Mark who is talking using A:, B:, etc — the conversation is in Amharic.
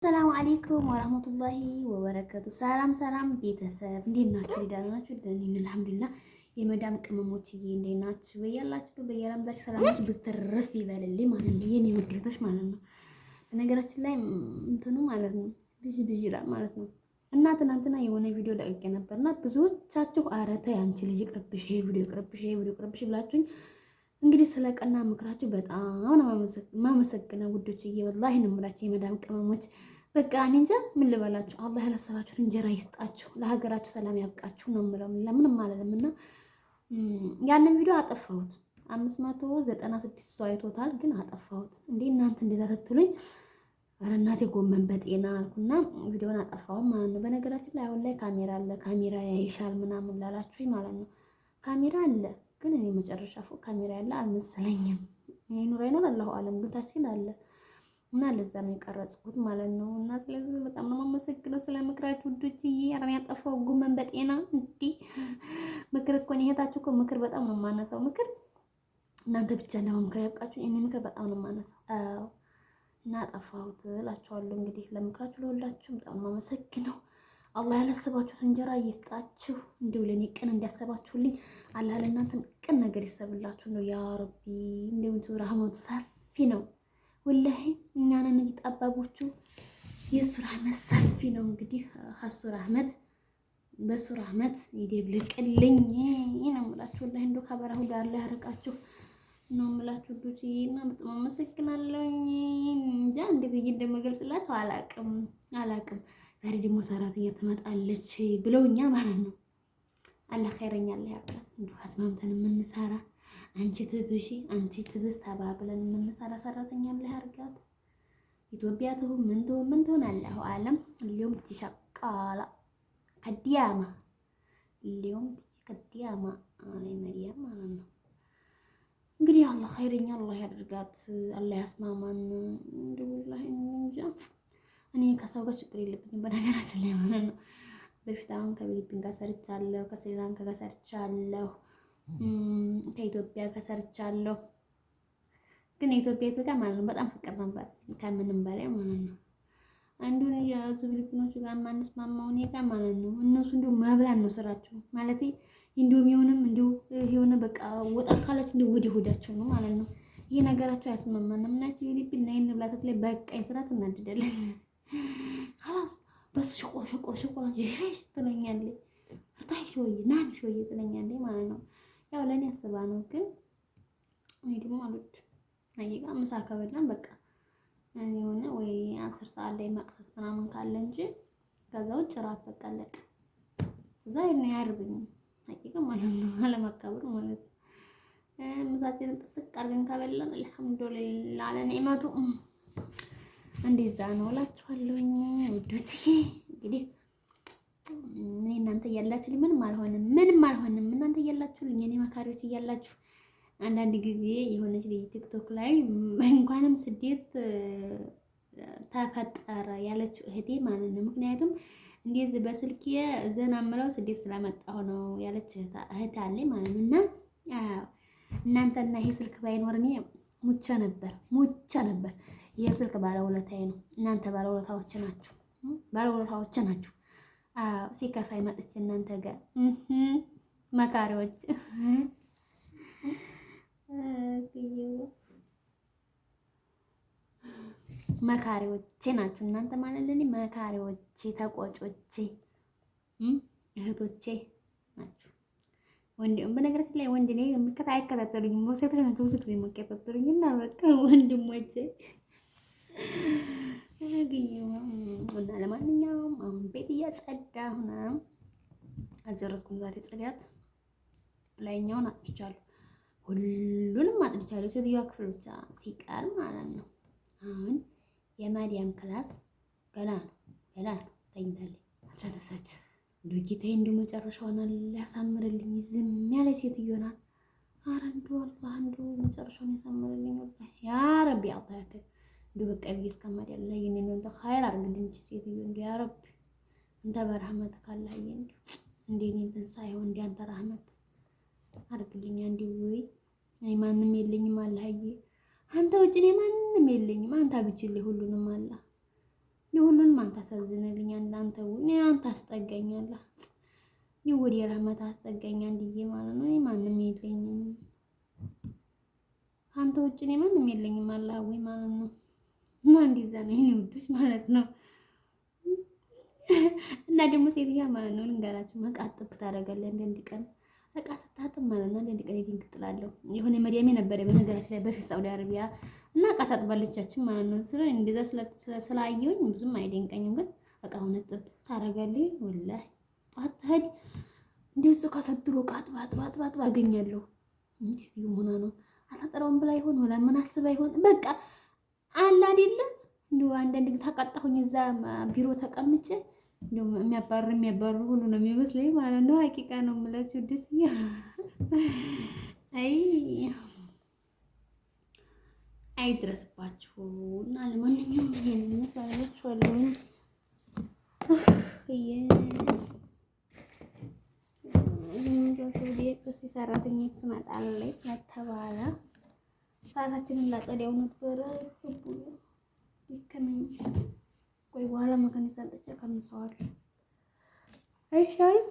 A: ሰላም አለይኩም ወራህመቱላሂ ወበረከቱ። ሰላም ቤተሰብ እንዴት ናችሁ? ደህና ናችሁ? ደህና አልሐምዱሊላህ። የመዳም ቅመሞችዬ እንዴት ናችሁ? በያላችሁ በየዓለም ዳር ሰላማችሁ ብትርፍ ይበልልኝ ማለት ነው። የኔ ውድቶች ማለት ነው። በነገራችን ላይ እንትኑ ማለት ነው ብዥ ይላል ማለት ነው። እና ትናንትና የሆነ ቪዲዮ ለቅቄ ነበርና ብዙዎቻችሁ ኧረ ተይ አንቺ ልጅ ይቅርብሽ፣ ይሄ ቪዲዮ ይቅርብሽ ብላችሁኝ እንግዲህ ስለ ቀና ምክራችሁ በጣም ነው ማመሰግነው ውዶችዬ። ወላሂ ነው የምላችሁ የመዳም ቅመሞች። በቃ እኔ እንጃ ምን ልበላችሁ። አላህ ያላሰባችሁን እንጀራ ይስጣችሁ፣ ለሀገራችሁ ሰላም ያብቃችሁ ነው የምለው። ለምንም አለለም እና ያንን ቪዲዮ አጠፋሁት። 596 ሰው አይቶታል፣ ግን አጠፋሁት። እንዴ እናንተ እንደዛ ተትሉኝ፣ ኧረ እናቴ ጎመን በጤና አልኩና ቪዲዮን አጠፋሁት ማለት ነው። በነገራችን ላይ አሁን ላይ ካሜራ አለ፣ ካሜራ ያይሻል ምናምን ላላችሁኝ ማለት ነው። ካሜራ አለ ግን እኔ መጨረሻ ፎቅ ካሜራ ያለ አልመሰለኝም። ይኑር አይኖር አላሁ አለም፣ ግን ታች ግን አለ እና ለዛ ነው የቀረጽኩት ማለት ነው። እና ስለዚህ በጣም ነው የማመሰግነው ስለ ምክራችሁ ውዶችዬ። ኧረ ያጠፋው ጎመን በጤና እንዴ ምክር እኮ ነው እህታችሁ እኮ ምክር በጣም ነው የማነሳው። ምክር እናንተ ብቻ ለመምከር ያብቃችሁ። እኔ ምክር በጣም ነው የማነሳው። አዎ እና አጠፋሁት እላችኋለሁ። እንግዲህ ለምክራችሁ ለሁላችሁ በጣም ነው የማመሰግነው። አላህ ያላሰባችሁት እንጀራ ይስጣችሁ። እንዲሁ ለኔ ቅን እንዲያሰባችሁልኝ አላህ ለእናንተም ቅን ነገር ይሰብላችሁ ነው ያ ረቢ። እንዲሁ ረህመቱ ሰፊ ነው ወላሂ። እኛንን ጠባቦቹ የሱ ረህመት ሰፊ ነው። እንግዲህ ሀሱ ረህመት በሱ ረህመት ይደብልቅልኝ ነው የምላችሁ። ወላሂ እንደው ከበረሁ ጋር ላይ ያርቃችሁ ነው የምላችሁ ዱቲ። እና በጣም አመሰግናለሁ። እንጃ እንዴት እንደምገልጽላችሁ አላቅም። ዛሬ ደግሞ ሰራተኛ ትመጣለች ብለውኛል ማለት ነው። አላህ ኸይረኛ አለ ያርጋት። እንደው አስማምተን የምንሰራ አንቺ ትብሺ አንቺ ትብስ ተባብለን የምንሰራ ሰራተኛ አለ ያርጋት። ኢትዮጵያ ትሁን ምን ትሁን አላሁ አለም። اليوم تشقالا ከዲያማ اليوم ከዲያማ አለይ መሪያም ማለት ነው። እንግዲህ አላህ ኸይረኛ አላህ ያርጋት። አላህ ያስማማን። እንደው ወላሂ እንጃ እኔ ከሰው ጋር ችግር የለብኝም በነገራችን ላይ ማለት ነው። በፊት አሁን ከፊሊፒን ጋር ሰርቻለሁ፣ ከስሪላንካ ጋር ሰርቻለሁ፣ ከኢትዮጵያ ጋር ሰርቻለሁ። ግን ኢትዮጵያ ማለት ነው በጣም ፍቅር ነበር ከምንም በላይ ማለት ነው። አንዱን የዙ ፊሊፒኖቹ ጋር ማንስማማው እኔ ጋር ማለት ነው። እነሱ እንዲሁ መብላት ነው ስራቸው ማለት እንዲሁም እንዲሁ የሆነ በቃ ወጣ ካለች እንዲሁ ወዲህ ሆዳቸው ነው ማለት ነው። ይሄ ነገራቸው ያስማማንም ናቸው። ፊሊፒን ናይ ንብላታት ላይ በቃኝ ስራት እናድዳለን። خلاص بس شቆር ይሽሽ ትለኛለች። አርታይ ሾይ ናን ሾይ ትለኛለች ማለት ነው። ያው ለኔ አስባ ነው። ግን እኔ ደግሞ አሉት አይጋ ምሳ ከበላን በቃ የሆነ ወይ 10 ሰዓት ላይ መቅሰስ ምናምን ካለ እንጂ ከዛ ውጭ ራት በቃ አለቀ። እዛ ይሄን ያርብኝ አይጋ ማለት ነው። አለማካበር ማለት ነው። ምሳችንን ጥስቅ አድርገን ከበላን አልሐምዱሊላህ አለ ኒዕመቱ። እንደዛ ነው እላችኋለሁኝ ውዶቼ። እንግዲህ እኔ እናንተ እያላችሁ ምንም አልሆንም። እናንተ እያላችሁልኝ እኔ መካሪዎች እያላችሁ አንዳንድ ጊዜ የሆነች ልጅ ቲክቶክ ላይ እንኳንም ስደት ተፈጠረ ያለችው እህቴ ማለት ነው። ምክንያቱም እንደዚህ በስልክ ዘና ምለው ስደት ስለመጣሁ ነው ያለች እህት አለኝ ማለት ነው። እና እናንተና ይሄ ስልክ ባይኖር እኔ ሙቻ ነበር። ይሄ ስልክ ባለውለታዬ ነው። እናንተ ባለውለታዎች ናችሁ። ሲከፋይ መጥቼ እናንተ ጋር መካሪዎቼ ናችሁ እናንተ ማለት ለኔ መካሪዎቼ፣ ተቆጮቼ፣ እህቶቼ ናችሁ። በነገራችን ላይ ወንድ ላይ አይከታተሉኝም። ሴቶች ናቸው ብዙ ጊዜ የሚከታተሉኝ እና በቃ ወንድሞቼ እና ለማንኛውም አሁን ቤት እያጸዳሁ ነው። አልጨረስኩም ዛሬ ጽዳት። ላይኛውን አጥቻለሁ፣ ሁሉንም አጥቻለሁ። ሴትዮዋ ክፍል ብቻ ሲቀር ማለት ነው። አሁን የማዲያም ክላስ ገና ነው ተኝታለች። ጌታዬ እንደው መጨረሻውን ያሳምርልኝ። ዝም ያለ ሴትዮ ናት። ኧረ እንደው አላህ እንደው መጨረሻውን ያሳምርልኝ ወላሂ ያ ረቢ። አላህ ያከል እንደው በቃ ብዬ እስከማድ ያለ ይሄንን ነው እንደ ኸይር አድርግልኝ እንጂ ሴትዮ እንደው ያ ረቢ እንተ በረህመት ካላህ እንደኔ እንትን ሳይሆን እንደ አንተ ረህመት አድርግልኝ። እንደው ወይ እኔ ማንም የለኝም አላህዬ፣ አንተ ውጭ እኔ ማንም የለኝም። አንተ አብጅልኝ ሁሉንም አላህ የሁሉንም አንተ አሳዝንልኝ አንተ እኔ አንተ አስጠጋኛለህ እኔ ወደ ረህመት አስጠጋኝ አንድዬ ማለት ነው። እኔ ማንም የለኝም አንተ ውጭ እኔ ማንም የለኝም አላህ ወይ ማለት ነው። እና እንደዛ ነው የኔ ውዶች ማለት ነው። እና ደግሞ ሴትዮዋ ማለት ነው ልንገራችሁ መቃጥብ ታደርጋለህ አንዳንድ ቀን እቃ ስታጥብ ማለት ነው። አንዳንድ ቀን የድንቅ ጥላለሁ የሆነ መዲያሜ ነበረ በነገራችን ላይ በፊት ሳውዲ አረቢያ እና እቃ ታጥባለቻችን ማለት ነው። እንደዛ ስላየሁኝ ብዙም አይደንቀኝም፣ ግን እቃውን እጥብ ታደርጋለች። ወላሂ ጧት ትሄድ እንደው እሱ ካሰድሮ ቃጥባት አገኛለሁ። ሴትዮ ሆና ነው አታጠራውም ብላ ይሆን ወላ ምን አስባ ይሆን በቃ አለ አይደለ እንደው አንዳንድ ጊዜ ታቃጣሁኝ እዛ ቢሮ ተቀምጬ እንደው የሚያባሩ ሁሉ ነው የሚመስለኝ ማለት ነው። ሀቂቃ ነው የምላችሁ ደስ አይድረስባችሁ እና ለማንኛውም ይሄን መስላላችኋለሁ። ሰራተኛ ትመጣለች ስለተባለ ሰዓታችንን ላጸዳው ነበረ። ይከመኝ ቆይ በኋላ መካኒሳ አልጠቻ ቀንሰዋል አይሻልም?